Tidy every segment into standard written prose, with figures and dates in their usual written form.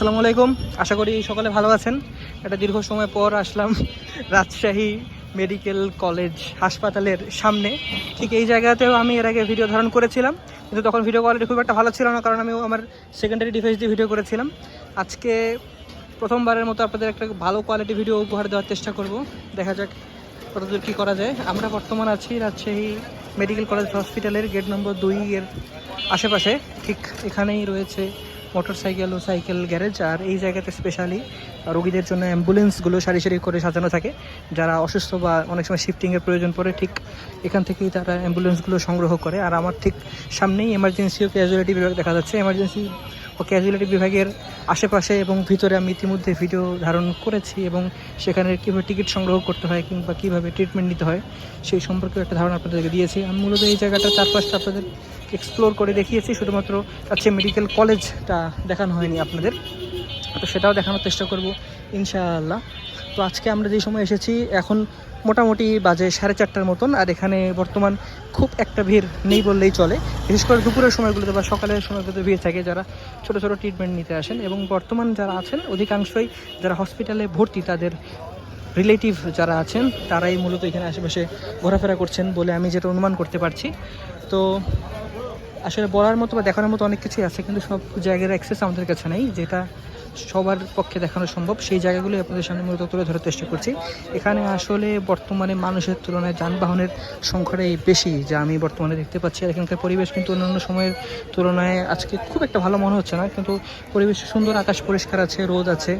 আসসালামু আলাইকুম। আশা করি সকলে ভালো আছেন। একটা দীর্ঘ সময় পর আসলাম রাজশাহী মেডিকেল কলেজ হাসপাতালের সামনে। ঠিক এই জায়গাতেও আমি এর আগে ভিডিও ধারণ করেছিলাম, কিন্তু তখন ভিডিও কোয়ালিটি খুব একটা ভালো ছিল না, কারণ আমি আমার সেকেন্ডারি ডিভাইস দিয়ে ভিডিও করেছিলাম। আজকে প্রথমবারের মতো আপনাদের একটা ভালো কোয়ালিটি ভিডিও উপহার দেওয়ার চেষ্টা করব। দেখা যাক কতদূর কী করা যায়। আমরা বর্তমান আছি রাজশাহী মেডিকেল কলেজ হসপিটালের গেট নম্বর 2 এর আশেপাশে। ঠিক এখানেই রয়েছে মোটরসাইকেল ও সাইকেল গ্যারেজ। আর এই জায়গাতে স্পেশালি রোগীদের জন্য অ্যাম্বুলেন্সগুলো সারি সারি করে সাজানো থাকে। যারা অসুস্থ বা অনেক সময় শিফটিংয়ের প্রয়োজন পড়ে, ঠিক এখান থেকেই তারা অ্যাম্বুলেন্সগুলো সংগ্রহ করে। আর আমার ঠিক সামনেই এমার্জেন্সি ও ক্যাজুয়ালিটি বিভাগ দেখা যাচ্ছে। এমার্জেন্সি ও ক্যাজুয়ালিটি বিভাগের আশেপাশে এবং ভিতরে আমি ইতিমধ্যে ভিডিও ধারণ করেছি, এবং সেখানে কীভাবে টিকিট সংগ্রহ করতে হয় কিংবা কীভাবে ট্রিটমেন্ট নিতে হয় সেই সম্পর্কে একটা ধারণা আপনাদেরকে দিয়েছি। আমি মূলত এই জায়গাটা চারপাশটা আপনাদের এক্সপ্লোর করে দেখিয়েছি, শুধুমাত্র হচ্ছে মেডিকেল কলেজটা দেখানো হয়নি আপনাদের, তো সেটাও দেখানোর চেষ্টা করব ইনশাআল্লাহ। তো আজকে আমরা যে সময় এসেছি এখন মোটামুটি বাজে 4:30টার মতন। আর এখানে বর্তমান খুব একটা ভিড় নেই বললেই চলে। বিশেষ করে দুপুরের সময়গুলোতে বা সকালের সময়গুলোতে ভিড় থাকে যারা ছোটো ছোটো ট্রিটমেন্ট নিতে আসেন। এবং বর্তমান যারা আছেন অধিকাংশই যারা হসপিটালে ভর্তি, তাদের রিলেটিভ যারা আছেন তারাই মূলত এখানে আশেপাশে ঘোরাফেরা করছেন বলে আমি যেটা অনুমান করতে পারছি। তো আসলে বলার মতো বা দেখানোর মতো অনেক কিছুই আছে, কিন্তু সব জায়গার অ্যাক্সেস আমাদের কাছে নেই। যেটা সবার পক্ষে দেখানো সম্ভব সেই জায়গাগুলো আপনাদের সামনে মূলত তুলে ধরার চেষ্টা করছি। এখানে আসলে বর্তমানে মানুষের তুলনায় যানবাহনের সংখ্যাটাই বেশি যা আমি বর্তমানে দেখতে পাচ্ছি। আর এখানকার পরিবেশ কিন্তু অন্যান্য সময়ের তুলনায় আজকে খুব একটা ভালো মনে হচ্ছে না, কিন্তু পরিবেশ সুন্দর, আকাশ পরিষ্কার আছে, রোদ আছে,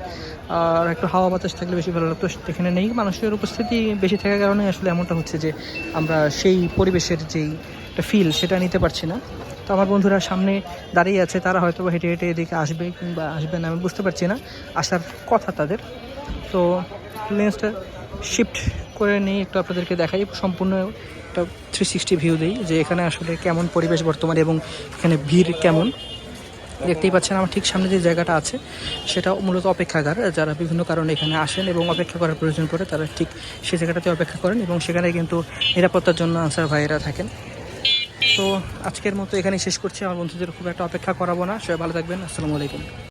আর একটু হাওয়া বাতাস থাকলে বেশি ভালো লাগতো। এখানে নেই, মানুষের উপস্থিতি বেশি থাকার কারণে আসলে এমনটা হচ্ছে যে আমরা সেই পরিবেশের যেই একটা ফিল সেটা নিতে পারছি না। তো আমার বন্ধুরা সামনে দাঁড়িয়ে আছে, তারা হয়তো হেঁটে হেঁটে এদিকে আসবে কিংবা আসবে না আমি বুঝতে পারছি না, আসার কথা তাদের। তো লেন্সটা শিফট করে নিয়ে একটু আপনাদেরকে দেখাই, সম্পূর্ণ একটা 360 ভিউ দিই যে এখানে আসলে কেমন পরিবেশ বর্তমানে এবং এখানে ভিড় কেমন। দেখতেই পাচ্ছেন আমার ঠিক সামনে যে জায়গাটা আছে সেটা মূলত অপেক্ষাগার। যারা বিভিন্ন কারণে এখানে আসেন এবং অপেক্ষা করার প্রয়োজন পড়ে তারা ঠিক সেই জায়গাটাতে অপেক্ষা করেন, এবং সেখানে কিন্তু নিরাপত্তার জন্য আনসার ভাইয়েরা থাকেন। তো আজকের মতো এখানেই শেষ করছি। আমার বন্ধুদের খুব একটা অপেক্ষা করাবো না। সবাই ভালো থাকবেন। আসসালামু আলাইকুম।